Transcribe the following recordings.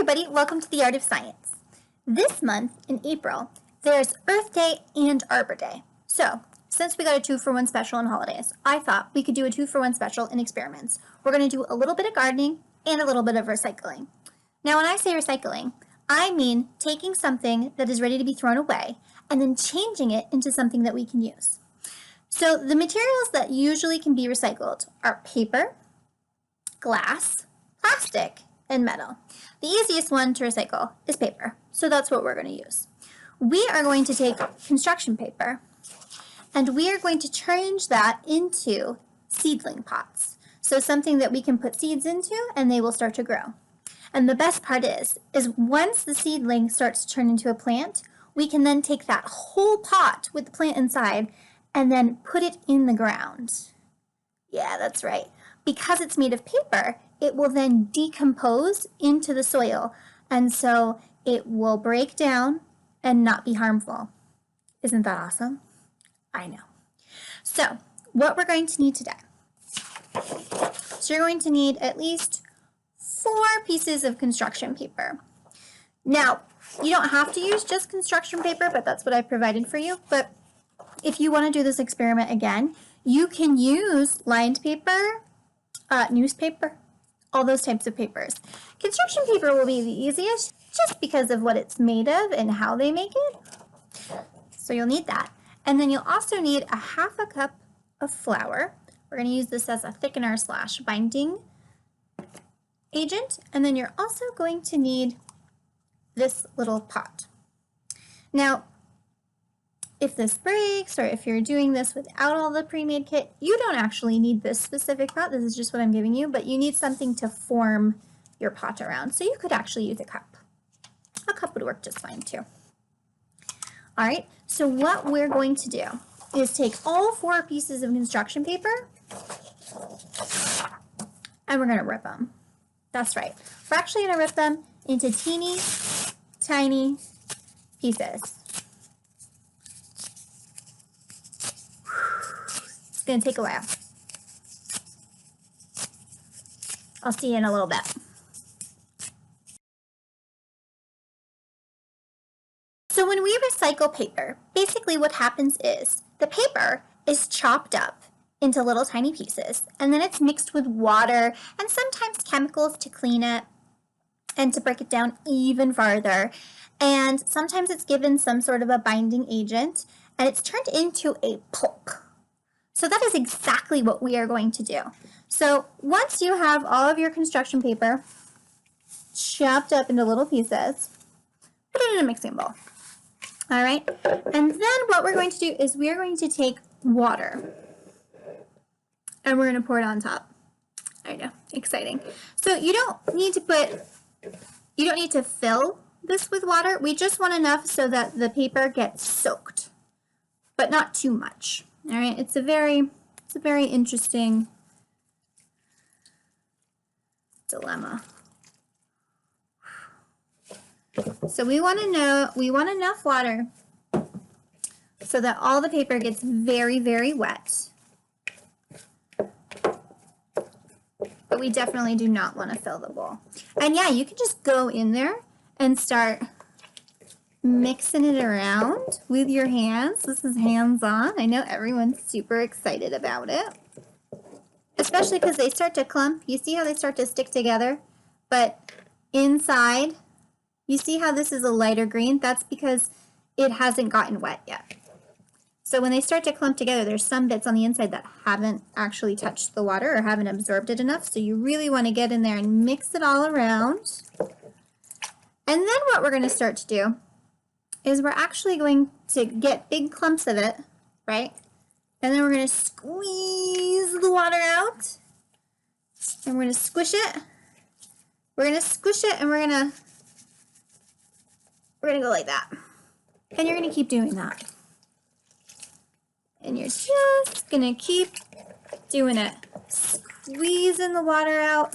everybody, welcome to the Art of Science. This month, in April, there's Earth Day and Arbor Day. So, since we got a 2-for-1 special on holidays, I thought we could do a 2-for-1 special in experiments. We're going to do a little bit of gardening and a little bit of recycling. Now, when I say recycling, I mean taking something that is ready to be thrown away and then changing it into something that we can use. So, the materials that usually can be recycled are paper, glass, plastic, and metal. The easiest one to recycle is paper, so that's what we're going to use. We are going to take construction paper, and we are going to change that into seedling pots. So something that we can put seeds into, and they will start to grow. And the best part is once the seedling starts to turn into a plant, we can then take that whole pot with the plant inside and then put it in the ground. Yeah, that's right. Because it's made of paper, it will then decompose into the soil, and so it will break down and not be harmful. Isn't that awesome? I know. So, what we're going to need today. So you're going to need at least 4 pieces of construction paper. Now, you don't have to use just construction paper, but that's what I provided for you. But if you want to do this experiment again, you can use lined paper, newspaper, all those types of papers. Construction paper will be the easiest just because of what it's made of and how they make it. So you'll need that. And then you'll also need a 1/2 cup of flour. We're going to use this as a thickener / binding agent. And then you're also going to need this little pot. Now, if this breaks or if you're doing this without all the pre-made kit, you don't actually need this specific pot. This is just what I'm giving you, but you need something to form your pot around. So you could actually use a cup. A cup would work just fine too. All right, so what we're going to do is take all 4 pieces of construction paper and we're gonna rip them. That's right. We're actually gonna rip them into teeny, tiny pieces. It's going to take a while. I'll see you in a little bit. So when we recycle paper, basically what happens is the paper is chopped up into little tiny pieces, and then it's mixed with water and sometimes chemicals to clean it and to break it down even farther. And sometimes it's given some sort of a binding agent, and it's turned into a pulp. So that is exactly what we are going to do. So once you have all of your construction paper chopped up into little pieces, put it in a mixing bowl. All right, and then what we're going to do is we're going to take water and we're going to pour it on top. I know, exciting. So you don't need to fill this with water. We just want enough so that the paper gets soaked, but not too much. All right, it's a very interesting dilemma. So we want enough water so that all the paper gets very, very wet. But we definitely do not want to fill the bowl. And yeah, you can just go in there and start mixing it around with your hands. This is hands-on. I know everyone's super excited about it, especially because they start to clump. You see how they start to stick together? But inside, you see how this is a lighter green? That's because it hasn't gotten wet yet. So when they start to clump together, there's some bits on the inside that haven't actually touched the water or haven't absorbed it enough. So you really want to get in there and mix it all around. And then what we're going to start to do is we're actually going to get big clumps of it, right? And then we're going to squeeze the water out. And we're going to squish it. We're going to squish it and we're going to go like that. And you're going to keep doing that. And you're just going to keep doing it. Squeezing the water out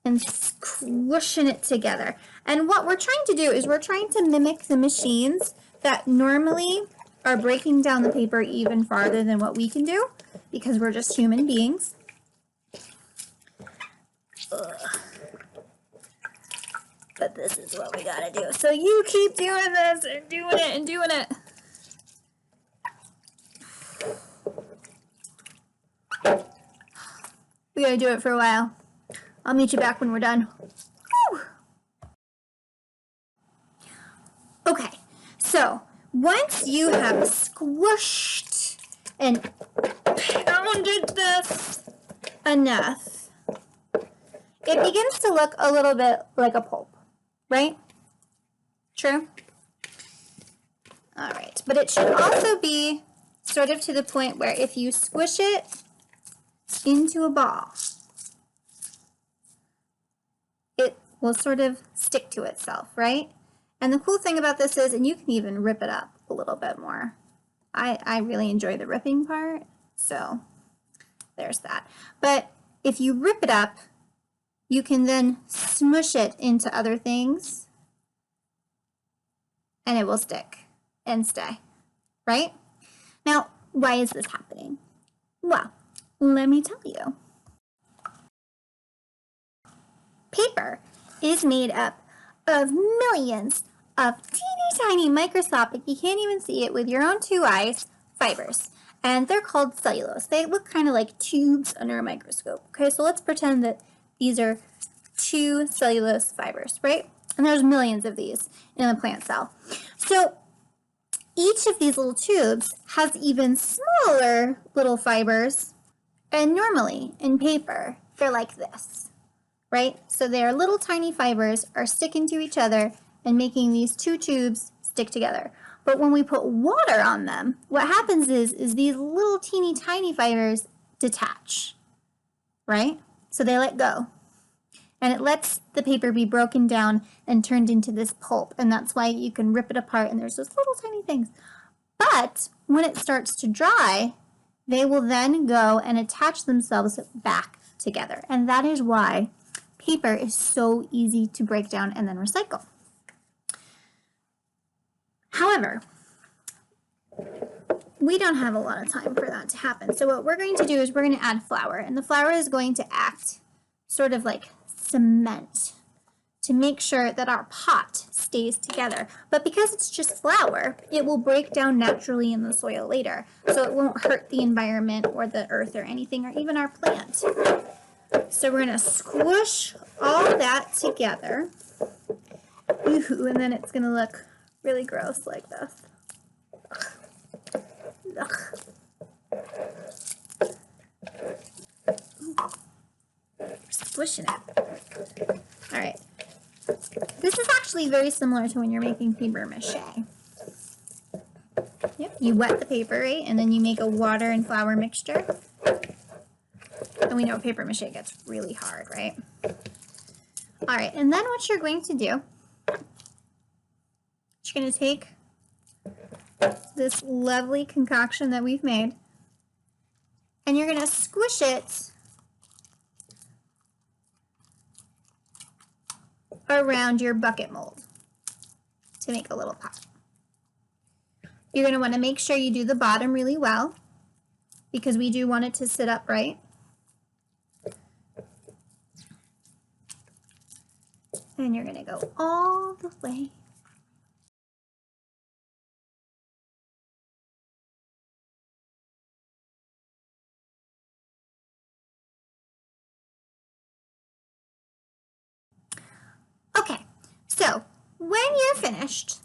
and squishing it together. And what we're trying to do is we're trying to mimic the machines that normally are breaking down the paper even farther than what we can do because we're just human beings. Ugh. But this is what we gotta do. So you keep doing this and doing it and doing it. We gotta do it for a while. I'll meet you back when we're done. Woo! Okay, so once you have squished and pounded this enough, it begins to look a little bit like a pulp, right? True? All right, but it should also be sort of to the point where if you squish it into a ball, it will sort of stick to itself, right? And the cool thing about this is, and you can even rip it up a little bit more. I really enjoy the ripping part, so there's that. But if you rip it up, you can then smush it into other things and it will stick and stay, right? Now, why is this happening? Well, let me tell you. Paper is made up of millions of teeny tiny microscopic, you can't even see it with your own two eyes, fibers. And they're called cellulose. They look kind of like tubes under a microscope. Okay, so let's pretend that these are two cellulose fibers, right? And there's millions of these in a plant cell. So each of these little tubes has even smaller little fibers. And normally in paper, they're like this, right? So their little tiny fibers are sticking to each other and making these two tubes stick together. But when we put water on them, what happens is these little teeny tiny fibers detach, right? So they let go. And it lets the paper be broken down and turned into this pulp. And that's why you can rip it apart and there's those little tiny things. But when it starts to dry, they will then go and attach themselves back together. And that is why paper is so easy to break down and then recycle. However, we don't have a lot of time for that to happen. So what we're going to do is we're going to add flour. And the flour is going to act sort of like cement to make sure that our pot stays together. But because it's just flour, it will break down naturally in the soil later. So it won't hurt the environment or the earth or anything or even our plant. So we're going to squish all that together. Ooh, and then it's going to look really gross like this. Ugh. Squishing it. All right. This is actually very similar to when you're making paper mache. Yep, you wet the paper, right? And then you make a water and flour mixture. And we know paper mache gets really hard, right? All right, and then what you're going to do, you're going to take this lovely concoction that we've made, and you're going to squish it around your bucket mold to make a little pot. You're going to want to make sure you do the bottom really well because we do want it to sit upright. And you're going to go all the way. Okay, so when you're finished,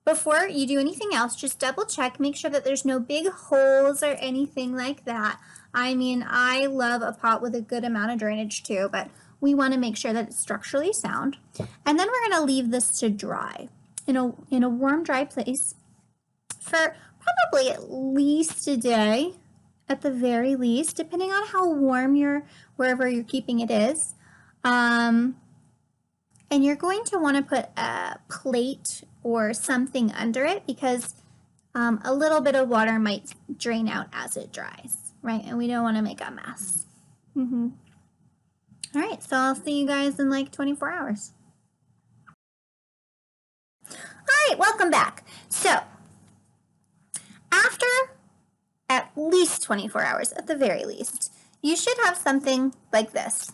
before you do anything else, just double check, make sure that there's no big holes or anything like that. I mean, I love a pot with a good amount of drainage too, but we want to make sure that it's structurally sound. And then we're going to leave this to dry in a warm, dry place for probably at least a day, at the very least, depending on how warm wherever you're keeping it is. And you're going to want to put a plate or something under it because a little bit of water might drain out as it dries, right? And we don't want to make a mess. All right, so I'll see you guys in like 24 hours. All right, welcome back. So after at least 24 hours, at the very least, you should have something like this.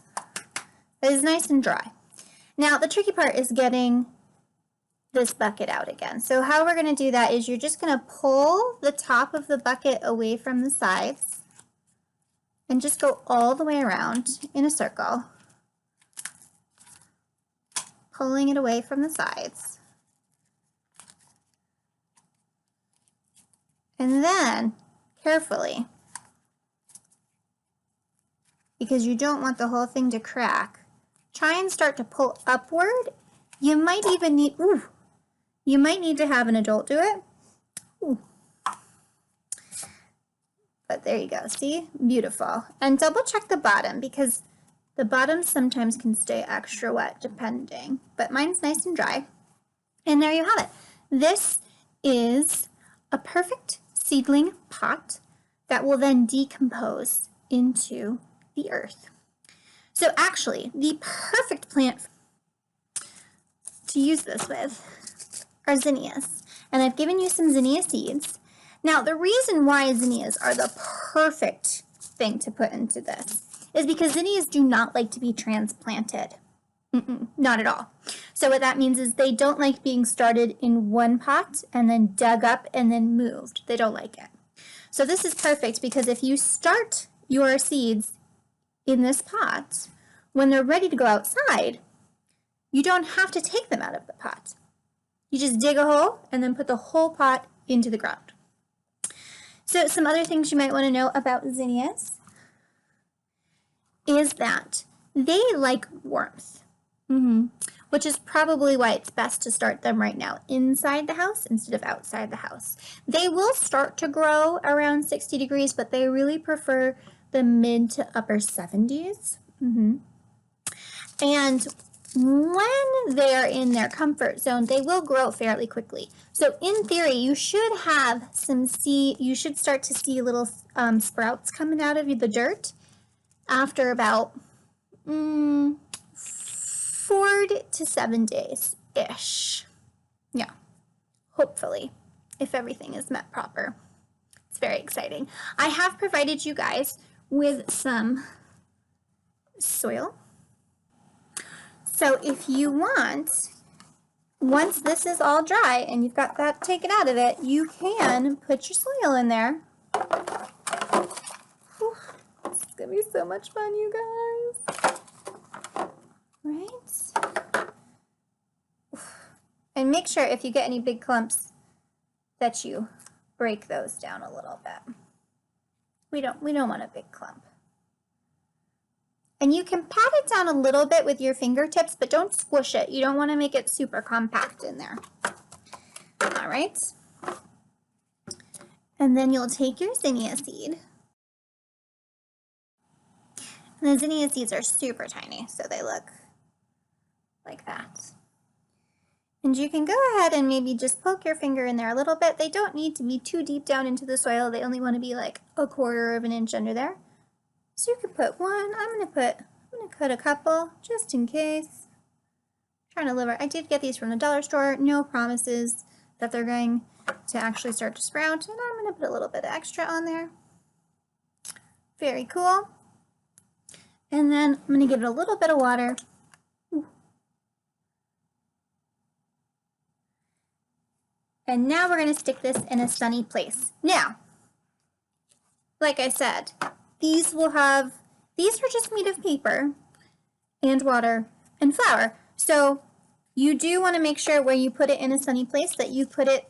It is nice and dry. Now, the tricky part is getting this bucket out again. So how we're going to do that is you're just going to pull the top of the bucket away from the sides and just go all the way around in a circle, pulling it away from the sides. And then, carefully, because you don't want the whole thing to crack, try and start to pull upward. You might even need, you might need to have an adult do it. Ooh. But there you go, see? Beautiful. And double check the bottom because the bottom sometimes can stay extra wet depending, but mine's nice and dry. And there you have it. This is a perfect seedling pot that will then decompose into the earth. So actually, the perfect plant to use this with are zinnias. And I've given you some zinnia seeds. Now, the reason why zinnias are the perfect thing to put into this is because zinnias do not like to be transplanted. Not at all. So what that means is they don't like being started in one pot and then dug up and then moved. They don't like it. So this is perfect because if you start your seeds in this pot, when they're ready to go outside, you don't have to take them out of the pot. You just dig a hole and then put the whole pot into the ground. So some other things you might want to know about zinnias is that they like warmth. Which is probably why it's best to start them right now inside the house instead of outside the house. They will start to grow around 60 degrees, but they really prefer the mid to upper 70s. And when they're in their comfort zone, they will grow fairly quickly. So in theory, you should have some you should start to see little sprouts coming out of the dirt after about 4 to 7 days-ish. Yeah, hopefully, if everything is met proper. It's very exciting. I have provided you guys with some soil. So if you want, once this is all dry and you've got that taken out of it, you can put your soil in there. Whew, this is going to be so much fun, you guys. Right? And make sure if you get any big clumps that you break those down a little bit. We don't want a big clump. And you can pat it down a little bit with your fingertips, but don't squish it. You don't want to make it super compact in there. All right. And then you'll take your zinnia seed. And the zinnia seeds are super tiny, so they look like that. And you can go ahead and maybe just poke your finger in there a little bit. They don't need to be too deep down into the soil. They only want to be like 1/4 of an inch under there. So you could put one. I'm gonna cut a couple just in case. I'm trying to live. I did get these from the dollar store. No promises that they're going to actually start to sprout. And I'm gonna put a little bit extra on there. Very cool. And then I'm gonna give it a little bit of water. And now we're going to stick this in a sunny place. Now, like I said, these are just made of paper and water and flour. So you do want to make sure where you put it in a sunny place that you put it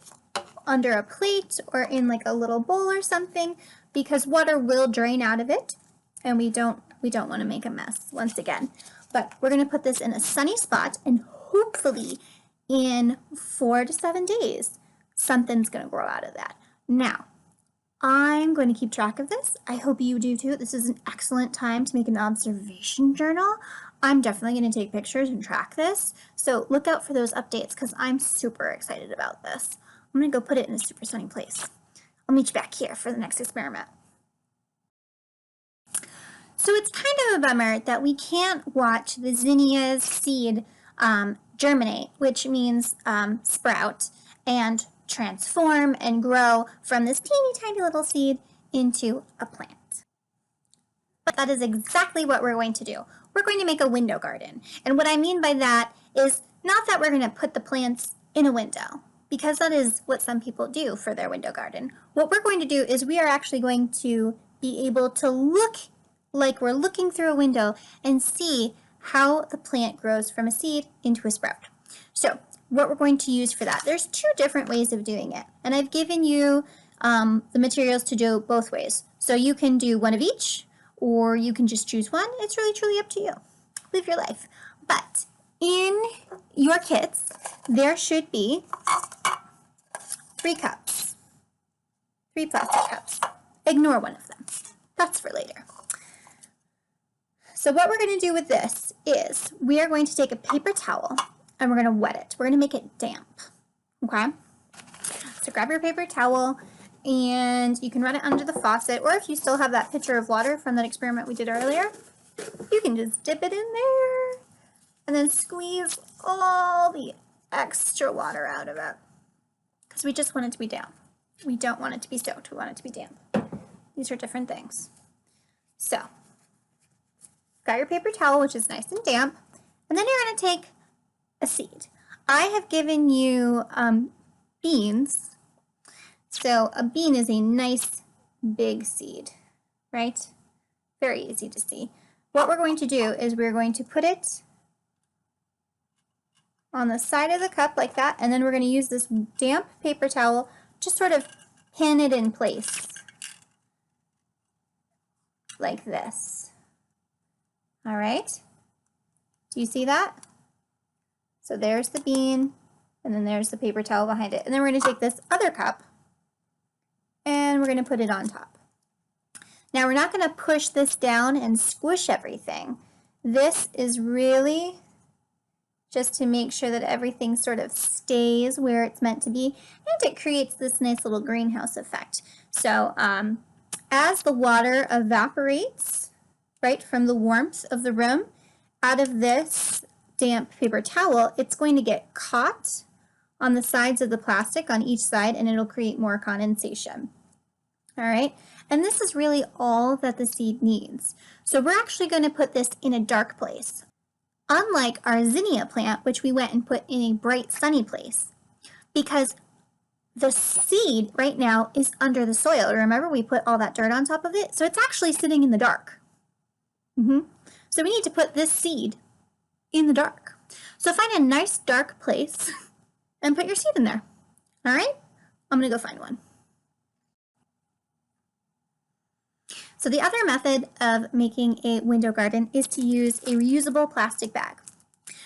under a plate or in like a little bowl or something, because water will drain out of it and we don't want to make a mess once again. But we're going to put this in a sunny spot and hopefully in 4 to 7 days, something's going to grow out of that. Now, I'm going to keep track of this. I hope you do too. This is an excellent time to make an observation journal. I'm definitely going to take pictures and track this. So look out for those updates because I'm super excited about this. I'm going to go put it in a super sunny place. I'll meet you back here for the next experiment. So it's kind of a bummer that we can't watch the zinnia's seed germinate, which means sprout and transform and grow from this teeny tiny little seed into a plant. But that is exactly what we're going to do. We're going to make a window garden. And what I mean by that is not that we're going to put the plants in a window, because that is what some people do for their window garden. What we're going to do is we are actually going to be able to look like we're looking through a window and see how the plant grows from a seed into a sprout. So what we're going to use for that, there's two different ways of doing it. And I've given you the materials to do both ways. So you can do one of each, or you can just choose one. It's really truly up to you. Live your life. But in your kits, there should be 3 cups, 3 plastic cups. Ignore one of them. That's for later. So what we're going to do with this is we are going to take a paper towel and we're going to wet it. We're going to make it damp. Okay? So grab your paper towel and you can run it under the faucet, or if you still have that pitcher of water from that experiment we did earlier, you can just dip it in there and then squeeze all the extra water out of it, because we just want it to be damp. We don't want it to be soaked. We want it to be damp. These are different things. So, got your paper towel, which is nice and damp, and then you're going to take a seed. I have given you beans. So a bean is a nice big seed, right? Very easy to see. What we're going to do is we're going to put it on the side of the cup like that, and then we're going to use this damp paper towel to sort of pin it in place like this. All right? Do you see that? So there's the bean, and then there's the paper towel behind it. And then we're going to take this other cup and we're going to put it on top. Now we're not going to push this down and squish everything. This is really just to make sure that everything sort of stays where it's meant to be, and it creates this nice little greenhouse effect. So as the water evaporates, right, from the warmth of the room, out of this damp paper towel, it's going to get caught on the sides of the plastic on each side, and it'll create more condensation. All right, and this is really all that the seed needs. So we're actually going to put this in a dark place. Unlike our zinnia plant, which we went and put in a bright sunny place, because the seed right now is under the soil. Remember, we put all that dirt on top of it, so it's actually sitting in the dark. So we need to put this seed in the dark. So find a nice dark place and put your seed in there. All right, I'm gonna go find one. So the other method of making a window garden is to use a reusable plastic bag.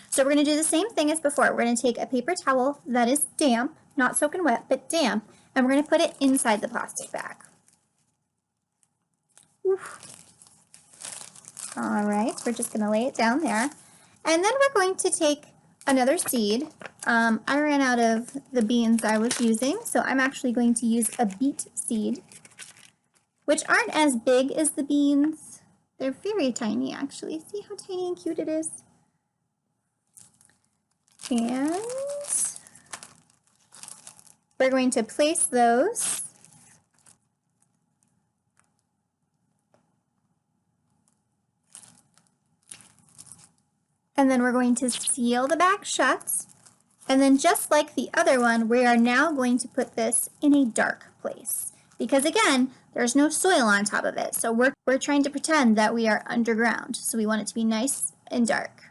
So we're gonna do the same thing as before. We're gonna take a paper towel that is damp, not soaking wet, but damp, and we're gonna put it inside the plastic bag. Oof. All right, we're just gonna lay it down there. And then we're going to take another seed. I ran out of the beans I was using, so I'm actually going to use a beet seed, which aren't as big as the beans. They're very tiny, actually. See how tiny and cute it is? And we're going to place those and then we're going to seal the bag shut. And then just like the other one, we are now going to put this in a dark place. Because again, there's no soil on top of it. So we're trying to pretend that we are underground. So we want it to be nice and dark.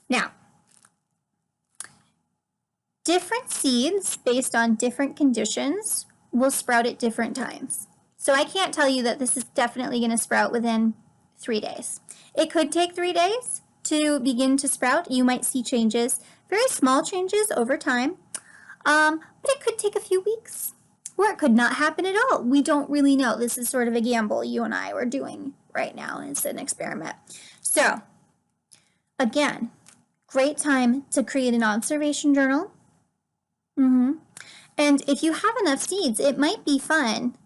Now, different seeds based on different conditions will sprout at different times. So I can't tell you that this is definitely going to sprout within 3 days. It could take 3 days to begin to sprout. You might see changes, very small changes over time, but it could take a few weeks, or it could not happen at all. We don't really know. This is sort of a gamble you and I are doing right now. It's an experiment. So again, great time to create an observation journal. And if you have enough seeds, it might be fun.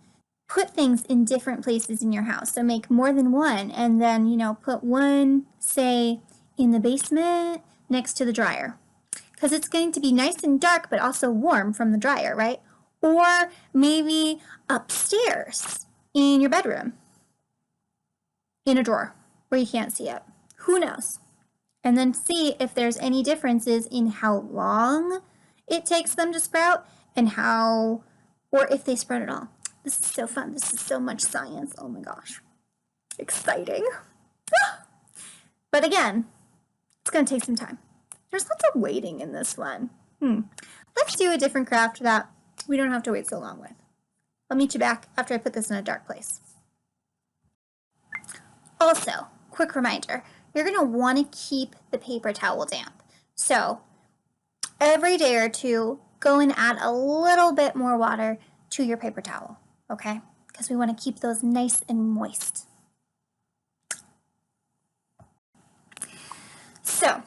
Put things in different places in your house. So make more than one, and then, you know, put one, say, in the basement next to the dryer, because it's going to be nice and dark, but also warm from the dryer, right? Or maybe upstairs in your bedroom. in a drawer where you can't see it. Who knows? And then see if there's any differences in how long it takes them to sprout and how, or if they sprout at all. This is so fun. This is so much science. Oh my gosh. Exciting. But again, it's going to take some time. There's lots of waiting in this one. Let's do a different craft that we don't have to wait so long with. I'll meet you back after I put this in a dark place. Also, quick reminder, you're going to want to keep the paper towel damp. So every day or two, go and add a little bit more water to your paper towel, okay? Because we want to keep those nice and moist. So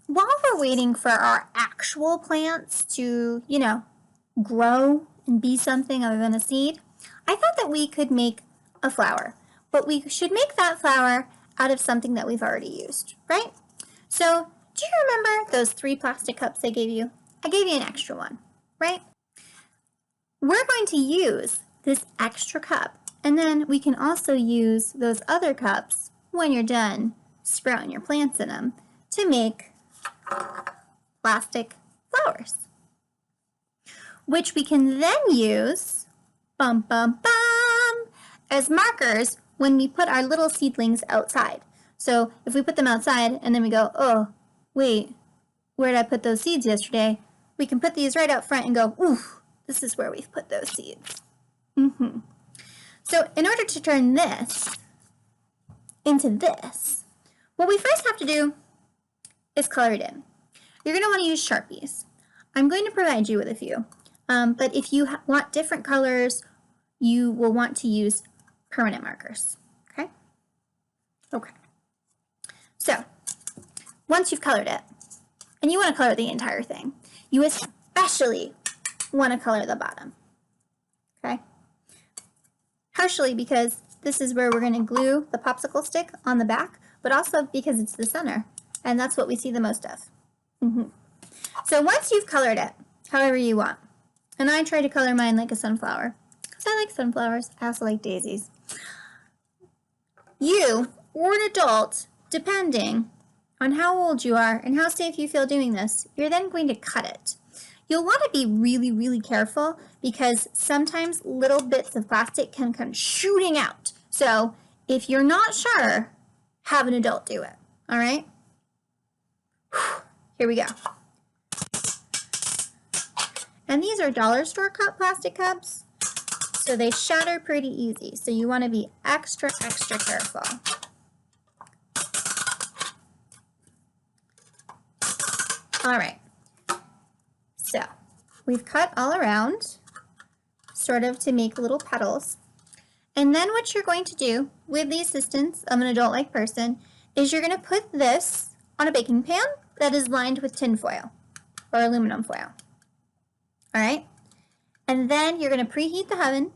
while we're waiting for our actual plants to, grow and be something other than a seed, I thought that we could make a flower. But we should make that flower out of something that we've already used, right? So do you remember those 3 plastic cups I gave you? I gave you an extra one, right? We're going to use this extra cup, and then we can also use those other cups when you're done sprouting your plants in them to make plastic flowers, which we can then use as markers when we put our little seedlings outside. So if we put them outside and then we go, oh, wait, where did I put those seeds yesterday? We can put these right out front and go, ooh, this is where we've put those seeds. So in order to turn this into this, what we first have to do is color it in. You're going to want to use Sharpies. I'm going to provide you with a few, but if you want different colors, you will want to use permanent markers, okay? Okay. So once you've colored it, and you want to color the entire thing, you especially want to color the bottom, okay? Partially because this is where we're going to glue the popsicle stick on the back, but also because it's the center, and that's what we see the most of. So once you've colored it, however you want, and I try to color mine like a sunflower, because I like sunflowers, I also like daisies. You, or an adult, depending on how old you are and how safe you feel doing this, you're then going to cut it. You'll want to be really, really careful because sometimes little bits of plastic can come shooting out. So if you're not sure, have an adult do it, all right? Here we go. And these are dollar store plastic cups, so they shatter pretty easy. So you want to be extra, extra careful. All right. So we've cut all around, sort of to make little petals. And then what you're going to do with the assistance of an adult-like person is you're going to put this on a baking pan that is lined with tin foil or aluminum foil. All right? And then you're going to preheat the oven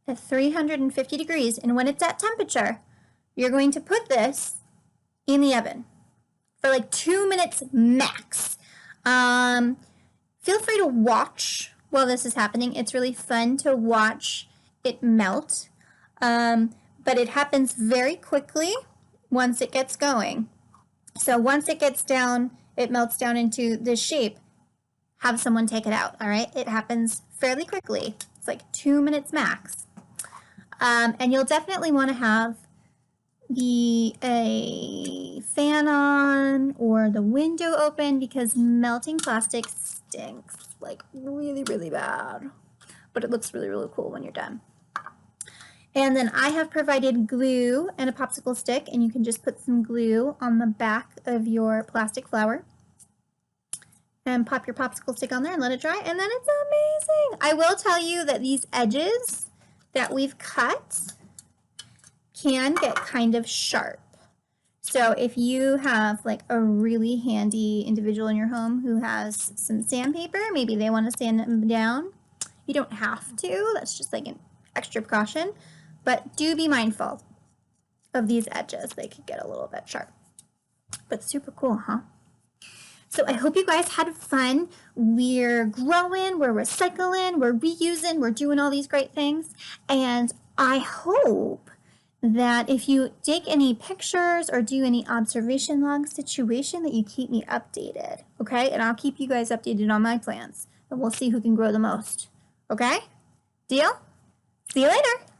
at 350 degrees. And when it's at temperature, you're going to put this in the oven for like 2 minutes max. Feel free to watch while this is happening. It's really fun to watch it melt. But it happens very quickly once it gets going. So once it gets down, it melts down into this shape, have someone take it out, all right? It happens fairly quickly. It's like 2 minutes max. And you'll definitely want to have a fan on or the window open because melting plastic stinks like really, really bad. But it looks really, really cool when you're done. And then I have provided glue and a popsicle stick, and you can just put some glue on the back of your plastic flower and pop your popsicle stick on there and let it dry, and then it's amazing. I will tell you that these edges that we've cut can get kind of sharp. So if you have like a really handy individual in your home who has some sandpaper, maybe they want to sand them down. You don't have to, that's just like an extra precaution. But do be mindful of these edges. They could get a little bit sharp. But super cool, huh? So I hope you guys had fun. We're growing, we're recycling, we're reusing, we're doing all these great things. And I hope that if you take any pictures or do any observation log situation that you keep me updated, okay? And I'll keep you guys updated on my plans, and we'll see who can grow the most, okay? Deal? See you later.